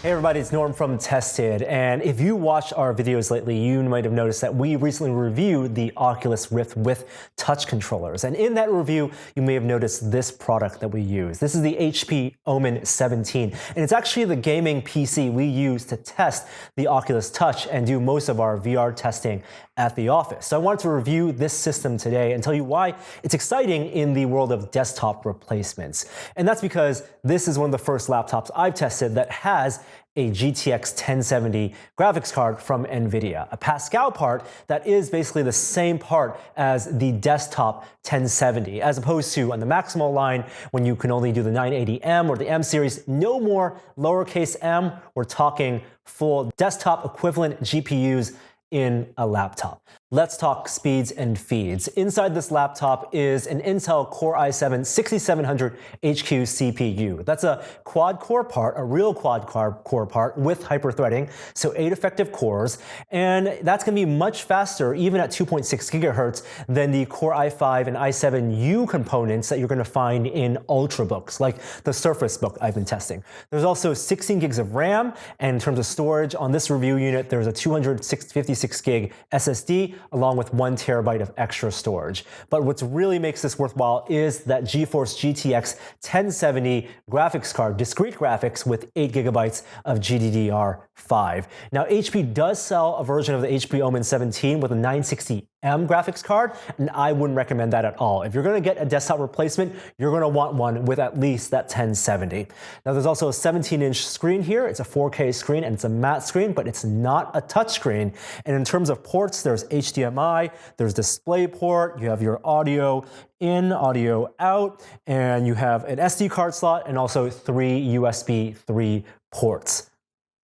Hey everybody, it's Norm from Tested, and if you watched our videos lately, you might have noticed that we recently reviewed the Oculus Rift with touch controllers. And in that review, you may have noticed this product that we use. This is the HP Omen 17, and it's actually the gaming PC we use to test the Oculus Touch and do most of our VR testing at the office. So I wanted to review this system today and tell you why it's exciting in the world of desktop replacements. And that's because this is one of the first laptops I've tested that has a GTX 1070 graphics card from Nvidia, a Pascal part that is basically the same part as the desktop 1070, as opposed to on the Maximal line when you can only do the 980M or the M series, no more lowercase m, we're talking full desktop equivalent GPUs in a laptop. Let's talk speeds and feeds. Inside this laptop is an Intel Core i7-6700 HQ CPU. That's a quad-core part, a real quad-core part with hyper-threading, so 8 effective cores, and that's going to be much faster, even at 2.6 gigahertz, than the Core i5 and i7U components that you're going to find in Ultrabooks, like the Surface Book I've been testing. There's also 16 gigs of RAM, and in terms of storage, on this review unit, there's a 256 gig SSD, along with 1 terabyte of extra storage. But what really makes this worthwhile is that GeForce GTX 1070 graphics card, discrete graphics with 8 gigabytes of GDDR5. Now, HP does sell a version of the HP Omen 17 with a 960M graphics card, and I wouldn't recommend that at all. If you're going to get a desktop replacement, you're going to want one with at least that 1070. Now, there's also a 17-inch screen here. It's a 4K screen, and it's a matte screen, but it's not a touch screen. And in terms of ports, there's HDMI, there's DisplayPort, you have your audio in, audio out, and you have an SD card slot and also 3 USB 3 ports.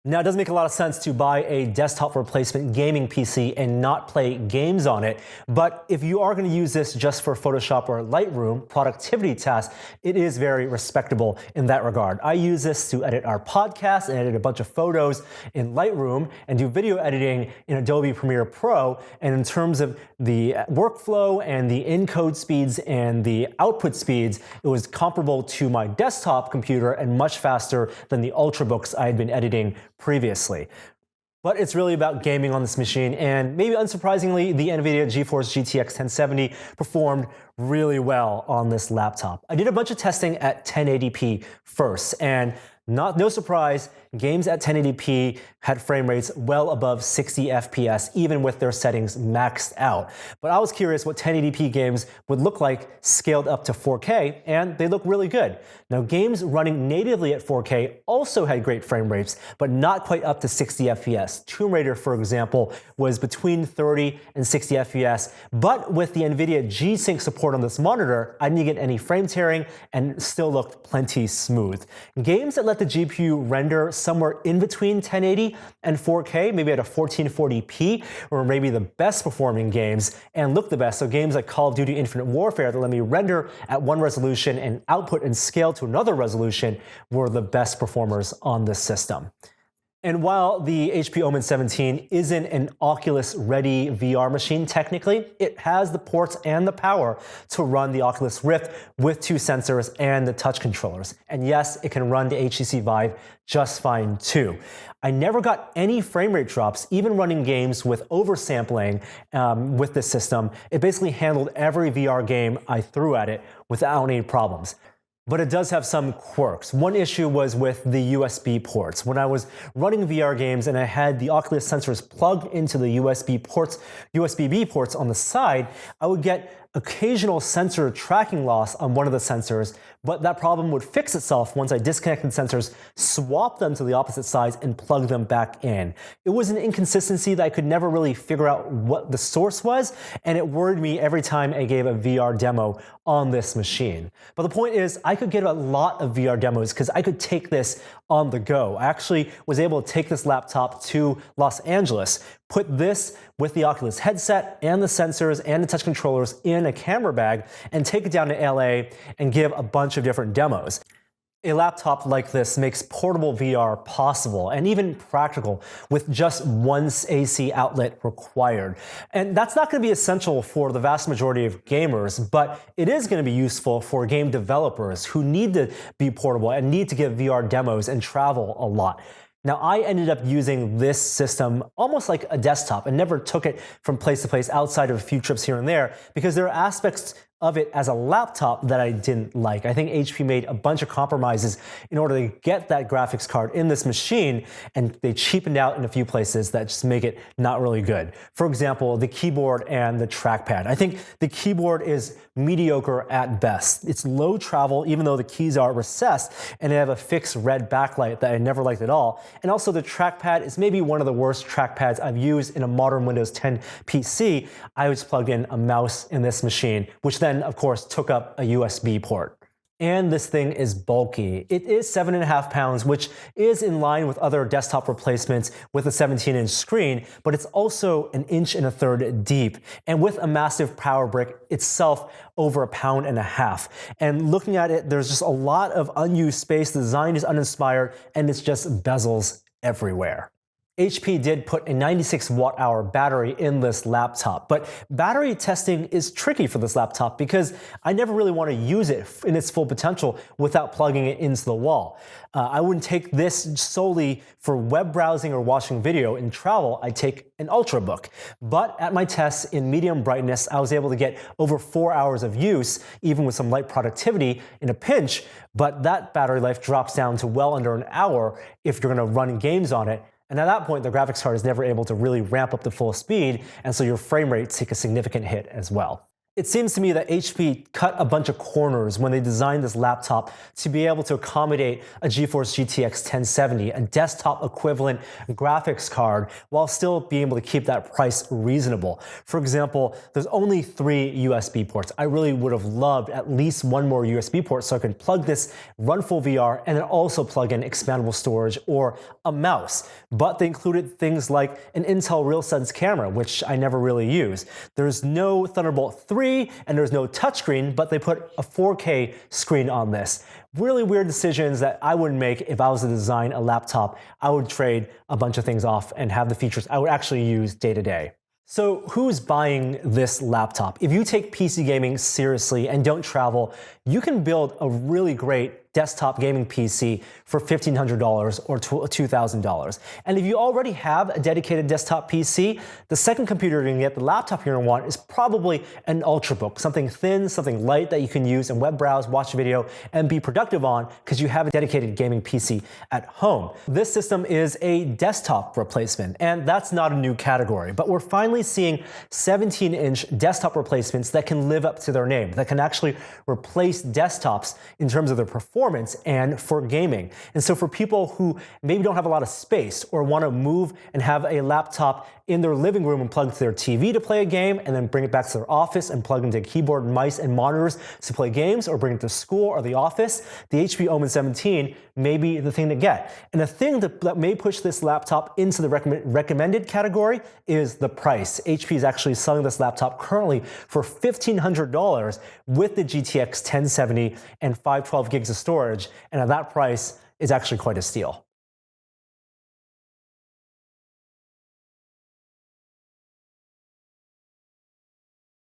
Now, it doesn't make a lot of sense to buy a desktop replacement gaming PC and not play games on it, but if you are going to use this just for Photoshop or Lightroom productivity tasks, it is very respectable in that regard. I use this to edit our podcast and edit a bunch of photos in Lightroom and do video editing in Adobe Premiere Pro, and in terms of the workflow and the encode speeds and the output speeds, it was comparable to my desktop computer and much faster than the Ultrabooks I had been editing previously. But it's really about gaming on this machine, and maybe unsurprisingly, the Nvidia GeForce GTX 1070 performed really well on this laptop. I did a bunch of testing at 1080p first, and no surprise, games at 1080p had frame rates well above 60 FPS, even with their settings maxed out. But I was curious what 1080p games would look like scaled up to 4K, and they look really good. Now, games running natively at 4K also had great frame rates, but not quite up to 60 FPS. Tomb Raider, for example, was between 30 and 60 FPS, but with the Nvidia G-Sync support on this monitor, I didn't get any frame tearing and still looked plenty smooth. Games that let the GPU render somewhere in between 1080 and 4K, maybe at a 1440p, or maybe the best performing games and look the best. So games like Call of Duty Infinite Warfare that let me render at one resolution and output and scale to another resolution were the best performers on this system. And while the HP Omen 17 isn't an Oculus-ready VR machine technically, it has the ports and the power to run the Oculus Rift with 2 sensors and the touch controllers. And yes, it can run the HTC Vive just fine too. I never got any frame rate drops, even running games with oversampling with this system. It basically handled every VR game I threw at it without any problems. But it does have some quirks. One issue was with the USB ports. When I was running VR games and I had the Oculus sensors plugged into the USB-B ports on the side, I would get occasional sensor tracking loss on one of the sensors, but that problem would fix itself once I disconnected the sensors, swapped them to the opposite sides, and plugged them back in. It was an inconsistency that I could never really figure out what the source was, and it worried me every time I gave a VR demo on this machine. But the point is, I could get a lot of VR demos because I could take this on the go. I actually was able to take this laptop to Los Angeles, put this with the Oculus headset and the sensors and the touch controllers in a camera bag, and take it down to LA and give a bunch of different demos. A laptop like this makes portable VR possible and even practical with just one AC outlet required. And that's not going to be essential for the vast majority of gamers, but it is going to be useful for game developers who need to be portable and need to give VR demos and travel a lot. Now, I ended up using this system almost like a desktop and never took it from place to place outside of a few trips here and there because there are aspects of it as a laptop that I didn't like. I think HP made a bunch of compromises in order to get that graphics card in this machine, and they cheapened out in a few places that just make it not really good. For example, the keyboard and the trackpad. I think the keyboard is mediocre at best. It's low travel, even though the keys are recessed, and they have a fixed red backlight that I never liked at all. And also the trackpad is maybe one of the worst trackpads I've used in a modern Windows 10 PC. I was plugged in a mouse in this machine, which then, of course, took up a USB port. And this thing is bulky. It is 7.5 pounds, which is in line with other desktop replacements with a 17-inch screen, but it's also 1.33 inches deep, and with a massive power brick itself over 1.5 pounds. And looking at it, there's just a lot of unused space. The design is uninspired, and it's just bezels everywhere. HP did put a 96 watt-hour battery in this laptop, but battery testing is tricky for this laptop because I never really want to use it in its full potential without plugging it into the wall. I wouldn't take this solely for web browsing or watching video. In travel, I take an Ultrabook. But at my tests in medium brightness, I was able to get over 4 hours of use, even with some light productivity in a pinch, but that battery life drops down to well under an hour if you're going to run games on it. And at that point, the graphics card is never able to really ramp up to full speed, and so your frame rate takes a significant hit as well. It seems to me that HP cut a bunch of corners when they designed this laptop to be able to accommodate a GeForce GTX 1070, a desktop equivalent graphics card, while still being able to keep that price reasonable. For example, there's only 3 USB ports. I really would have loved at least one more USB port so I could plug this, run full VR, and then also plug in expandable storage or a mouse. But they included things like an Intel RealSense camera, which I never really use. There's no Thunderbolt 3, and there's no touchscreen, but they put a 4K screen on this. Really weird decisions that I wouldn't make if I was to design a laptop. I would trade a bunch of things off and have the features I would actually use day to day. So who's buying this laptop? If you take PC gaming seriously and don't travel, you can build a really great desktop gaming PC for $1,500 or $2,000. And if you already have a dedicated desktop PC, the second computer you're gonna get, the laptop you're gonna want, is probably an Ultrabook, something thin, something light that you can use and web browse, watch video, and be productive on because you have a dedicated gaming PC at home. This system is a desktop replacement, and that's not a new category, but we're finally seeing 17-inch desktop replacements that can live up to their name, that can actually replace desktops in terms of their performance and for gaming. And so for people who maybe don't have a lot of space or want to move and have a laptop in their living room and plug to their TV to play a game and then bring it back to their office and plug into keyboard, mice, and monitors to play games or bring it to school or the office, the HP Omen 17 may be the thing to get. And the thing that may push this laptop into the recommended category is the price. HP is actually selling this laptop currently for $1,500 with the GTX 1070 and 512 gigs of storage, and at that price, is actually quite a steal.